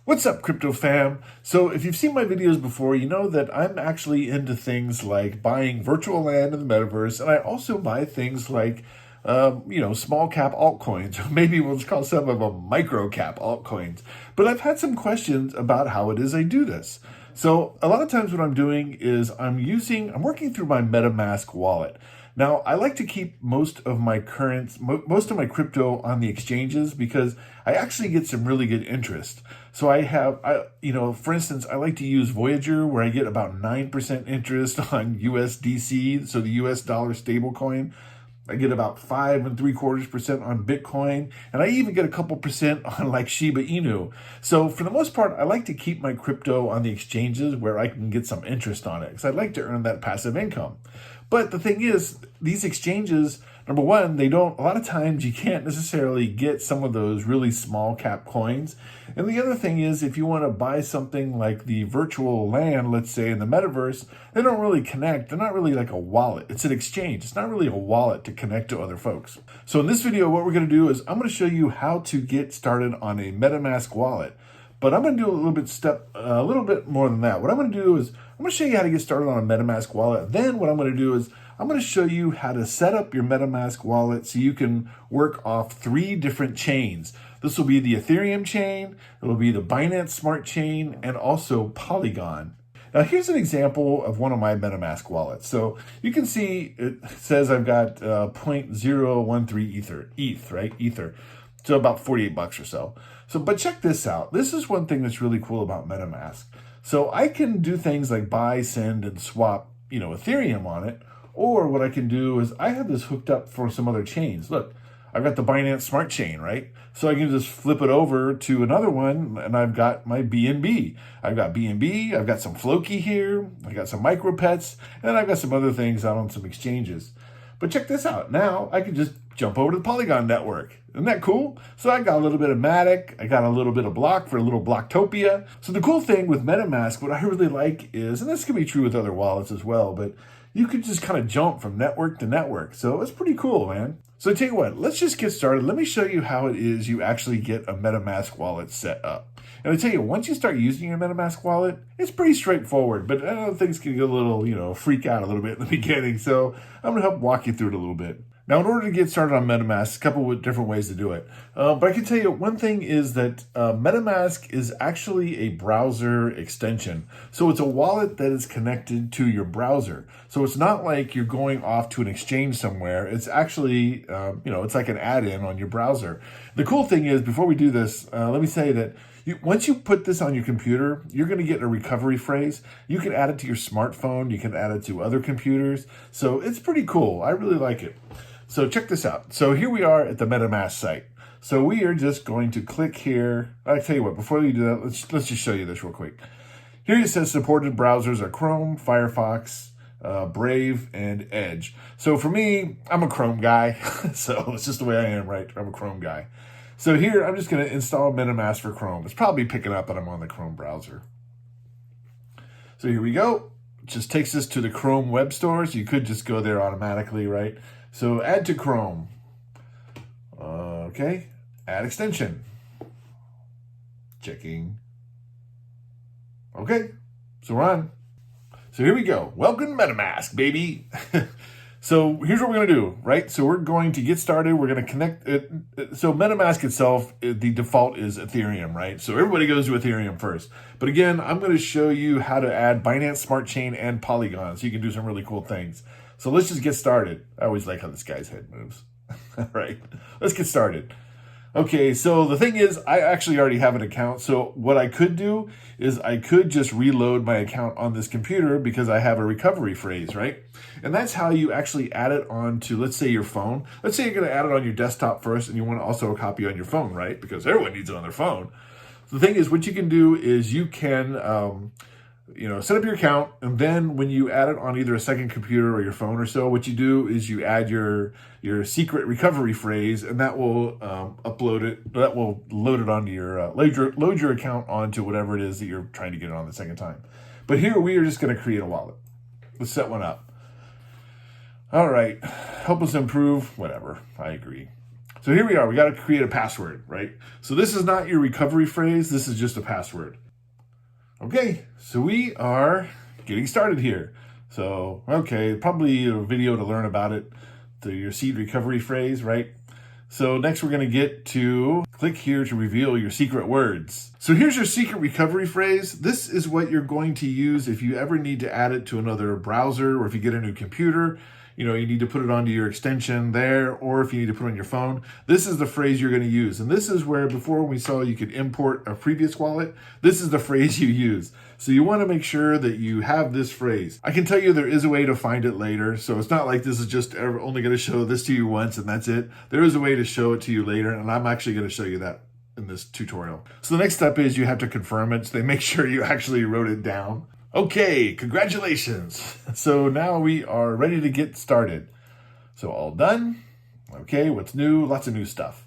What's up, crypto fam? So if you've seen my videos before, you know that I'm actually into things like buying virtual land in the metaverse, and I also buy things like, small cap altcoins, or maybe we'll just call some of them micro cap altcoins. But I've had some questions about how it is I do this. So a lot of times what I'm doing is I'm working through my Metamask wallet. Now, I like to keep most of my crypto on the exchanges because I actually get some really good interest. So for instance, I like to use Voyager where I get about 9% interest on USDC, so the US dollar stablecoin. I get about 5.75% on Bitcoin, and I even get a couple percent on like Shiba Inu. So for the most part, I like to keep my crypto on the exchanges where I can get some interest on it because I'd like to earn that passive income. But the thing is, these exchanges, number one, a lot of times you can't necessarily get some of those really small cap coins. And the other thing is, if you want to buy something like the virtual land, let's say in the metaverse, they don't really connect. They're not really like a wallet. It's an exchange. It's not really a wallet to connect to other folks. So in this video, what we're going to do is I'm going to show you how to get started on a Metamask wallet. But I'm going to do a little bit more than that. What I'm going to do is I'm going to show you how to get started on a Metamask wallet. Then what I'm going to do is I'm going to show you how to set up your Metamask wallet so you can work off 3 different chains. This will be the Ethereum chain, it will be the Binance Smart Chain, and also Polygon. Now here's an example of one of my Metamask wallets. So you can see it says I've got 0.013 Ether. So about 48 bucks or so. But check this out. This is one thing that's really cool about MetaMask. So I can do things like buy, send, and swap, Ethereum on it. Or what I can do is I have this hooked up for some other chains. Look, I've got the Binance Smart Chain, right? So I can just flip it over to another one, and I've got my BNB. I've got BNB, I've got some Floki here, I got some MicroPets, and I've got some other things out on some exchanges. But check this out. Now I can just jump over to the Polygon Network. Isn't that cool? So I got a little bit of MATIC. I got a little bit of Block for a little Blocktopia. So the cool thing with MetaMask, what I really like is, and this can be true with other wallets as well, but you could just kind of jump from network to network. So it's pretty cool, man. So I tell you what, let's just get started. Let me show you how it is you actually get a MetaMask wallet set up. And I tell you, once you start using your MetaMask wallet, it's pretty straightforward, but I know things can get a little, freak out a little bit in the beginning. So I'm going to help walk you through it a little bit. Now, in order to get started on MetaMask, a couple of different ways to do it. But I can tell you one thing is that MetaMask is actually a browser extension. So it's a wallet that is connected to your browser. So it's not like you're going off to an exchange somewhere. It's actually, it's like an add-in on your browser. The cool thing is, before we do this, let me say that once you put this on your computer, you're going to get a recovery phrase. You can add it to your smartphone. You can add it to other computers. So it's pretty cool. I really like it. So check this out. So here we are at the MetaMask site. So we are just going to click here. I tell you what, before we do that, let's just show you this real quick. Here it says supported browsers are Chrome, Firefox, Brave, and Edge. So for me, I'm a Chrome guy. So it's just the way I am, right? I'm a Chrome guy. So here, I'm just going to install MetaMask for Chrome. It's probably picking up that I'm on the Chrome browser. So here we go. It just takes us to the Chrome web store. So you could just go there automatically, right? So add to Chrome. Okay. Add extension. Checking. Okay. So we're on. So here we go. Welcome to MetaMask, baby. So here's what we're going to do, right? So we're going to get started. We're going to connect it. So MetaMask itself, the default is Ethereum, right? So everybody goes to Ethereum first. But again, I'm going to show you how to add Binance Smart Chain and Polygon so you can do some really cool things. So let's just get started. I always like how this guy's head moves. All right, let's get started. Okay, so the thing is, I actually already have an account. So what I could do is I could just reload my account on this computer because I have a recovery phrase, right? And that's how you actually add it onto, let's say, your phone. Let's say you're going to add it on your desktop first and you want to also copy on your phone, right? Because everyone needs it on their phone. The thing is, what you can do is you can set up your account, and then when you add it on either a second computer or your phone or so, what you do is you add your secret recovery phrase, and that will load it onto your load your account onto whatever it is that you're trying to get it on the second time. But here we are just going to create a wallet. Let's set one up. All right, help us improve. Whatever, I agree. So here we are, we got to create a password, right? So this is not your recovery phrase, this is just a password. Okay, so we are getting started here. So, okay, probably a video to learn about it, your seed recovery phrase, right? So next we're going to get to click here to reveal your secret words. So here's your secret recovery phrase. This is what you're going to use if you ever need to add it to another browser, or if you get a new computer, you need to put it onto your extension there, or if you need to put it on your phone. This is the phrase you're going to use. And this is where before we saw you could import a previous wallet, this is the phrase you use. So you want to make sure that you have this phrase. I can tell you there is a way to find it later. So it's not like this is just only going to show this to you once and that's it. There is a way to show it to you later. And I'm actually going to show you that in this tutorial. So the next step is you have to confirm it. So they make sure you actually wrote it down. Okay, congratulations. So now we are ready to get started. So all done. Okay, what's new? Lots of new stuff.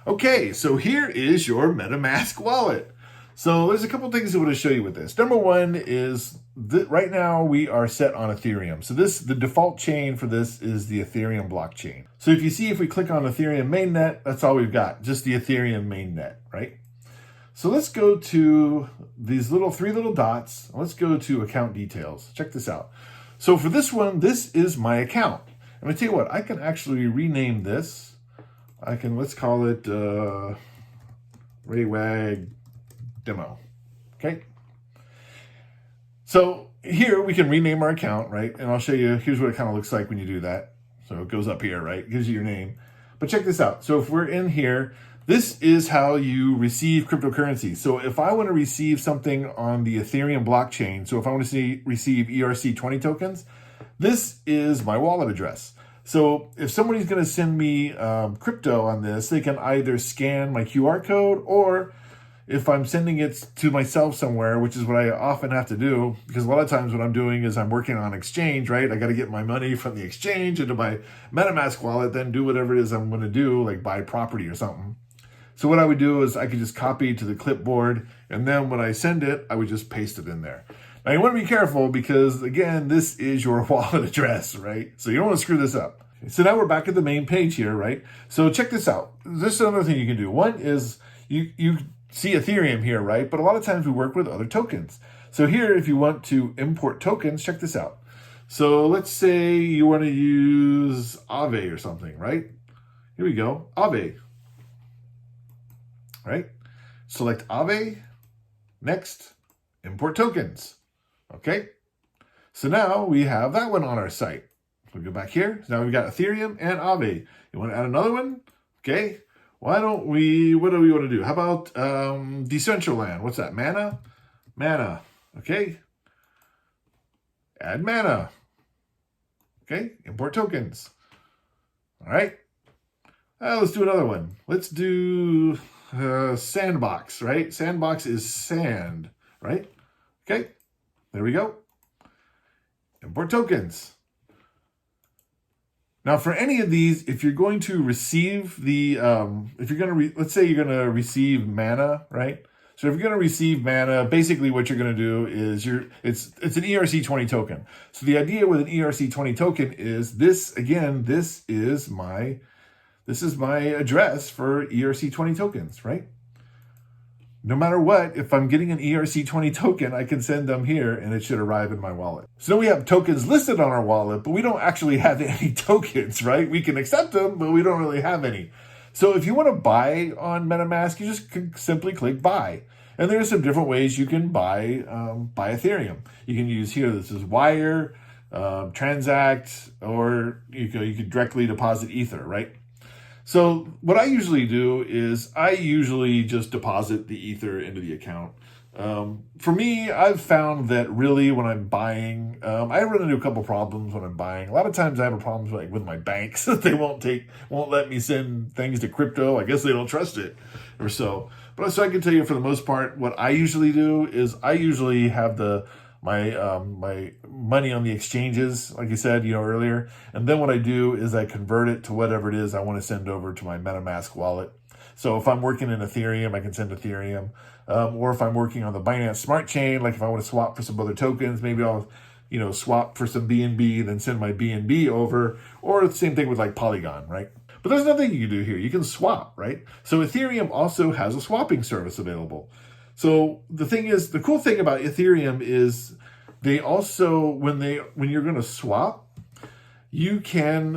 Okay, so here is your Metamask wallet. So there's a couple things I want to show you with this. Number one is right now we are set on Ethereum. So the default chain for this is the Ethereum blockchain. So if we click on Ethereum mainnet, that's all we've got, just the Ethereum mainnet, right? So let's go to these three little dots. Let's go to account details. Check this out. So for this one, this is my account. I'm gonna tell you what, I can actually rename this. Let's call it Raywag Demo. Okay. So here we can rename our account, right? And I'll show you, here's what it kind of looks like when you do that. So it goes up here, right? It gives you your name. But check this out. So if we're in here, this is how you receive cryptocurrency. So if I want to receive something on the Ethereum blockchain, so if I want to receive ERC-20 tokens, this is my wallet address. So if somebody's going to send me crypto on this, they can either scan my QR code, or if I'm sending it to myself somewhere, which is what I often have to do, because a lot of times what I'm doing is I'm working on exchange, right? I got to get my money from the exchange into my MetaMask wallet, then do whatever it is I'm going to do, like buy property or something. So what I would do is I could just copy to the clipboard, and then when I send it, I would just paste it in there. Now you want to be careful because, again, this is your wallet address, right? So you don't want to screw this up. So now we're back at the main page here, right? So check this out. This is another thing you can do. One is you see Ethereum here, right? But a lot of times we work with other tokens. So here, if you want to import tokens, check this out. So let's say you want to use Aave or something, right? Here we go, Aave, right? Select Aave, next, import tokens, okay? So now we have that one on our site. So we go back here, so now we've got Ethereum and Aave. You want to add another one? Okay. What do we want to do? How about Decentraland? What's that? Mana? Mana. Okay. Add Mana. Okay. Import tokens. All right. Let's do another one. Let's do Sandbox, right? Sandbox is sand, right? Okay. There we go. Import tokens. Now, for any of these, if you're going to receive let's say you're going to receive Mana, right? So if you're going to receive Mana, basically what you're going to do is it's an ERC20 token. So the idea with an ERC20 token is this is my address for ERC20 tokens, right? No matter what, if I'm getting an ERC20 token, I can send them here and it should arrive in my wallet. So we have tokens listed on our wallet, but we don't actually have any tokens, right? We can accept them, but we don't really have any. So if you want to buy on MetaMask, you just simply click buy. And there are some different ways you can buy Ethereum. You can use here, this is wire, transact, or you could directly deposit Ether, right? So what I usually do is I usually just deposit the Ether into the account. For me, I've found that really when I'm buying, I run into a couple problems when I'm buying. A lot of times I have problems with my banks that they won't let me send things to crypto. I guess they don't trust it or so. But so I can tell you for the most part, what I usually do is I usually have my money on the exchanges, like I said, earlier. And then what I do is I convert it to whatever it is I want to send over to my MetaMask wallet. So if I'm working in Ethereum, I can send Ethereum. Or if I'm working on the Binance Smart Chain, like if I want to swap for some other tokens, maybe I'll, swap for some BNB, then send my BNB over. Or the same thing with like Polygon, right? But there's another thing you can do here. You can swap, right? So Ethereum also has a swapping service available. So the thing is, the cool thing about Ethereum is they also, when you're going to swap, you can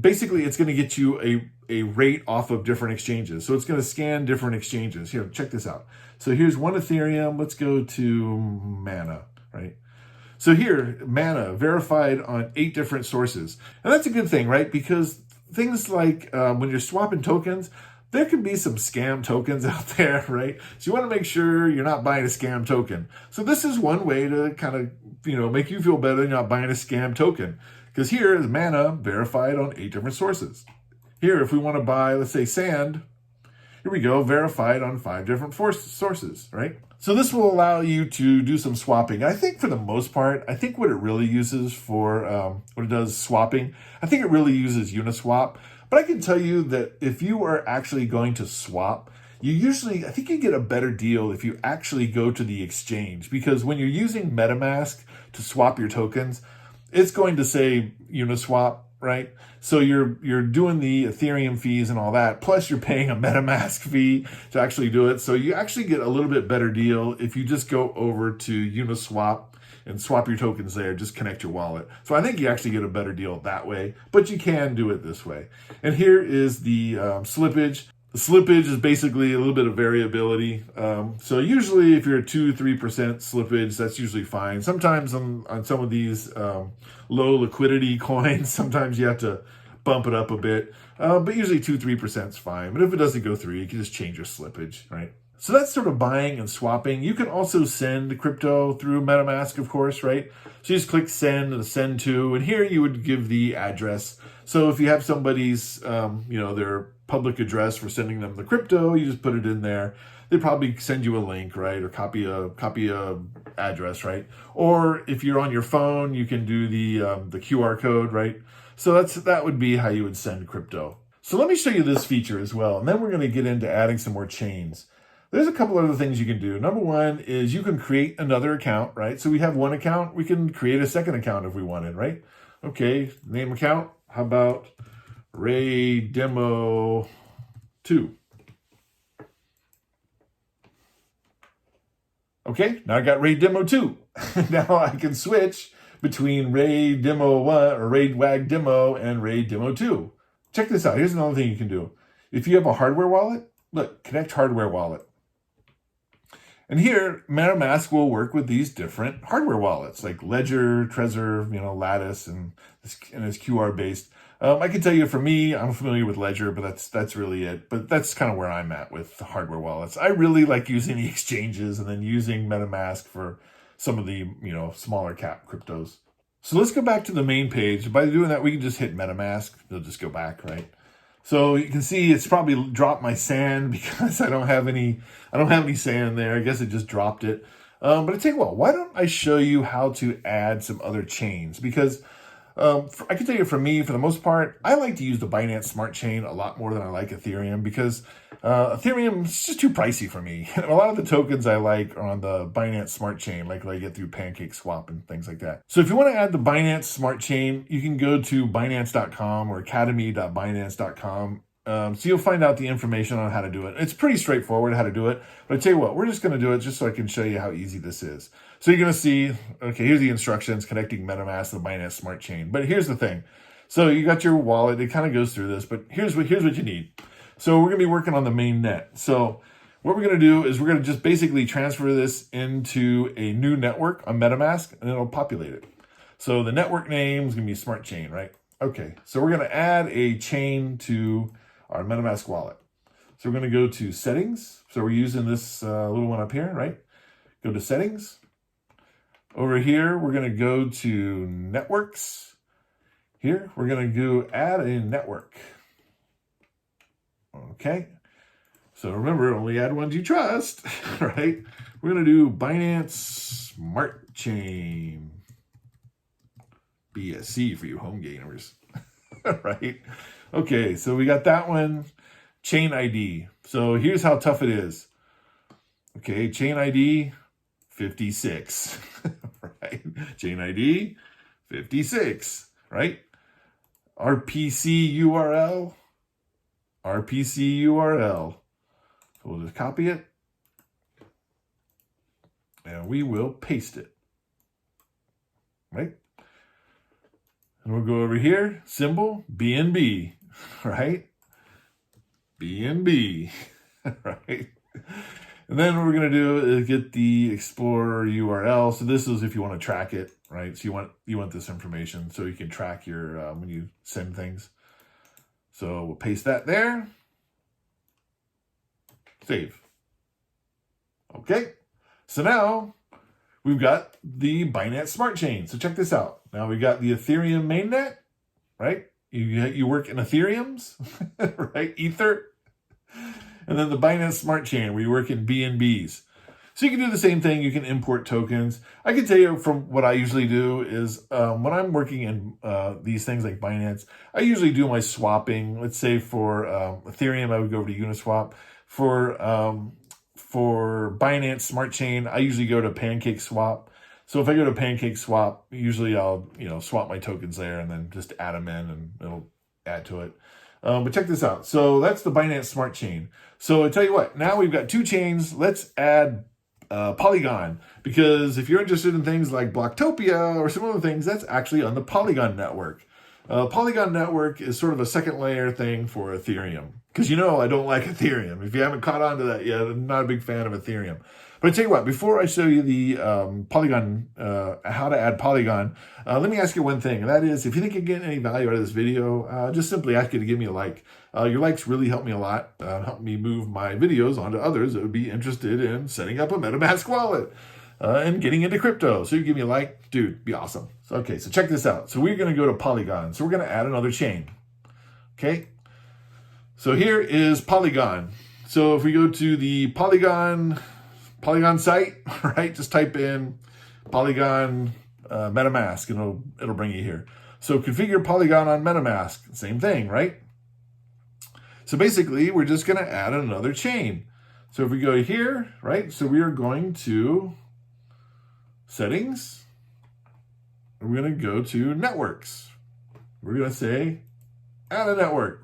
basically, it's going to get you a rate off of different exchanges. So it's going to scan different exchanges. Here, check this out. So here's one Ethereum. Let's go to Mana, right? So here, Mana, verified on 8 different sources. And that's a good thing, right? Because things like when you're swapping tokens, there can be some scam tokens out there, right? So you want to make sure you're not buying a scam token. So this is one way to kind of, make you feel better than not buying a scam token. Because here is Mana verified on 8 different sources. Here, if we want to buy, let's say, sand, here we go, verified on 5 different sources, right? So this will allow you to do some swapping. I think for the most part, I think what it really uses for, what it does swapping, I think it really uses Uniswap. But I can tell you that if you are actually going to swap, I think you get a better deal if you actually go to the exchange. Because when you're using MetaMask to swap your tokens, it's going to say Uniswap, right? So you're doing the Ethereum fees and all that, plus you're paying a MetaMask fee to actually do it. So you actually get a little bit better deal if you just go over to Uniswap and swap your tokens there, just connect your wallet. So I think you actually get a better deal that way, but you can do it this way. And here is the slippage. The slippage is basically a little bit of variability. So usually if you're at 2-3% slippage, that's usually fine. Sometimes on some of these low liquidity coins, sometimes you have to bump it up a bit. But usually 2-3% is fine. But if it doesn't go through, you can just change your slippage, right? So that's sort of buying and swapping. You can also send crypto through MetaMask, of course, right? So you just click send and send to, and here you would give the address. So if you have somebody's, their public address for sending them the crypto, you just put it in there. They probably send you a link, right? Or copy a address, right? Or if you're on your phone, you can do the QR code, right? So that would be how you would send crypto. So let me show you this feature as well. And then we're going to get into adding some more chains. There's a couple other things you can do. Number one is you can create another account, right? So we have one account. We can create a second account if we wanted, right? Okay, name account. How about Ray Demo 2? Okay, now I got Ray Demo 2. Now I can switch between Ray Demo 1 or Ray Wag Demo and Ray Demo 2. Check this out. Here's another thing you can do. If you have a hardware wallet, look, connect hardware wallet. And here, MetaMask will work with these different hardware wallets like Ledger, Trezor, Lattice, and it's QR based. I can tell you for me, I'm familiar with Ledger, but that's really it. But that's kind of where I'm at with the hardware wallets. I really like using the exchanges and then using MetaMask for some of the, smaller cap cryptos. So let's go back to the main page. By doing that, we can just hit MetaMask. It'll just go back, right? So you can see it's probably dropped my sand because I don't have any sand there. I guess it just dropped it. But I tell you what, why don't I show you how to add some other chains? Because I can tell you for me, for the most part, I like to use the Binance Smart Chain a lot more than I like Ethereum because Ethereum is just too pricey for me. A lot of the tokens I like are on the Binance Smart Chain, like what I get through Pancake Swap and things like that. So if you want to add the Binance Smart Chain, you can go to Binance.com or academy.binance.com. So you'll find out the information on how to do it. It's pretty straightforward how to do it. But I tell you what, we're just going to do it just so I can show you how easy this is. So you're going to see, okay, here's the instructions connecting MetaMask to the Binance Smart Chain. But here's the thing. So you got your wallet. It kind of goes through this, but here's what you need. So we're going to be working on the main net. So what we're going to do is we're going to just basically transfer this into a new network on MetaMask, and it'll populate it. So the network name is going to be Smart Chain, right? Okay, so we're going to add a chain to our MetaMask wallet. So we're going to go to settings. So we're using this little one up here, right? Go to settings. Over here, we're going to go to networks. Here, we're going to go add a network. Okay. So remember, only add ones you trust, right? We're going to do Binance Smart Chain. BSC for you home gamers, right? Okay, so we got that one. Chain ID. So here's how tough it is. Okay, chain ID 56, right? Chain ID 56, right? RPC URL. RPC URL. So we'll just copy it. And we will paste it. Right? And we'll go over here, symbol, BNB, right? BNB, right? And then what we're going to do is get the Explorer URL. So this is if you want to track it, right? So you want this information so you can track your when you send things. So we'll paste that there. Save. Okay. So now we've got the Binance Smart Chain. So check this out. Now we got the Ethereum mainnet, right? You work in Ethereums, right? Ether. And then the Binance Smart Chain where you work in BNBs. So you can do the same thing. You can import tokens. I can tell you from what I usually do is when I'm working in these things like Binance, I usually do my swapping. Let's say for Ethereum, I would go over to Uniswap. For Binance Smart Chain, I usually go to Pancake Swap. So if I go to Pancake Swap, usually I'll swap my tokens there and then just add them in and it'll add to it. But check this out. So that's the Binance Smart Chain. So I tell you what, now we've got 2 chains. Let's add Polygon, because if you're interested in things like Blocktopia or some other things, that's actually on the Polygon Network. Polygon Network is sort of a second layer thing for Ethereum. Because I don't like Ethereum. If you haven't caught on to that yet, I'm not a big fan of Ethereum. But I tell you what, before I show you the Polygon, how to add Polygon, let me ask you one thing. And that is, if you think you're getting any value out of this video, just simply ask you to give me a like. Your likes really help me a lot, help me move my videos onto others that would be interested in setting up a Metamask wallet and getting into crypto. So you give me a like, dude, be awesome. So, okay, so check this out. So we're going to go to Polygon. So we're going to add another chain. Okay. So here is Polygon. So if we go to the Polygon site, right, just type in Polygon MetaMask and it'll bring you here. So configure Polygon on MetaMask, same thing, right? So basically, we're just going to add another chain. So if we go here, right, so we are going to settings. We're going to go to networks. We're going to say add a network.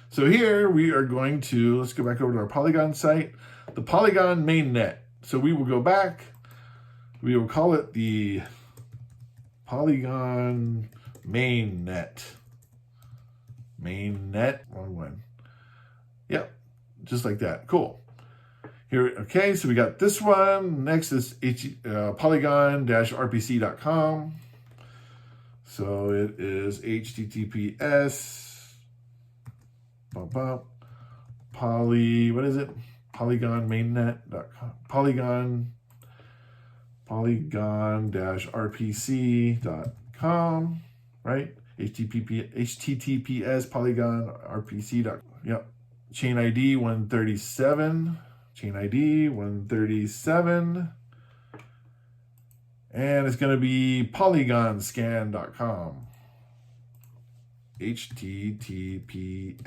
So here we are going to, let's go back over to our Polygon site, the Polygon mainnet. So we will go back, we will call it the Polygon mainnet. Mainnet, wrong one. Yep, just like that, cool. Here, okay, so we got this one. Next is polygon-rpc.com. So it is HTTPS. What is it? Polygon mainnet.com. Polygon-rpc.com, right? HTTPS polygon-rpc.com. Yep. Chain ID 137. Chain ID 137. And it's going to be polygonscan.com. HTTPS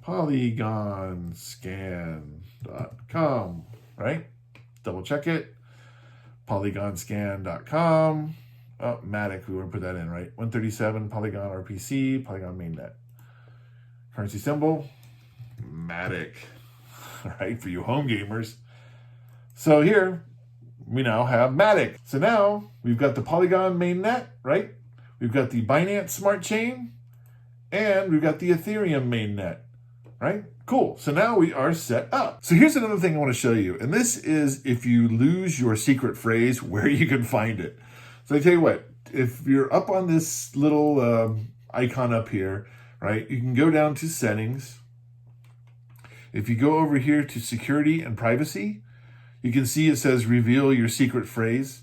polygonscan.com, right? Double check it. Polygonscan.com. Oh, MATIC, we want to put that in, right? 137 Polygon RPC, Polygon mainnet. Currency symbol, MATIC, right? For you home gamers. So here, we now have MATIC. So now we've got the Polygon mainnet, right? We've got the Binance Smart Chain, and we've got the Ethereum mainnet, right? Cool. So now we are set up. So here's another thing I want to show you. And this is if you lose your secret phrase, where you can find it. So I tell you what, if you're up on this little icon up here, right, you can go down to settings. If you go over here to security and privacy, you can see it says reveal your secret phrase.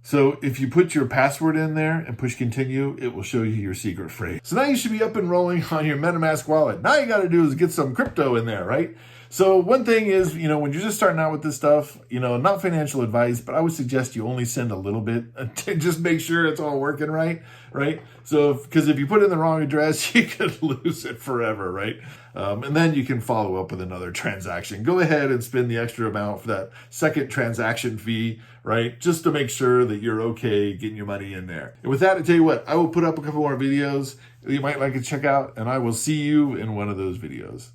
So if you put your password in there and push continue, it will show you your secret phrase. So now you should be up and rolling on your Metamask wallet. Now you got to do is get some crypto in there, right? So one thing is, when you're just starting out with this stuff, not financial advice, but I would suggest you only send a little bit to just make sure it's all working right. right? So, because if you put in the wrong address, you could lose it forever, right? And then you can follow up with another transaction. Go ahead and spend the extra amount for that second transaction fee, right? Just to make sure that you're okay getting your money in there. And with that, I tell you what, I will put up a couple more videos that you might like to check out, and I will see you in one of those videos.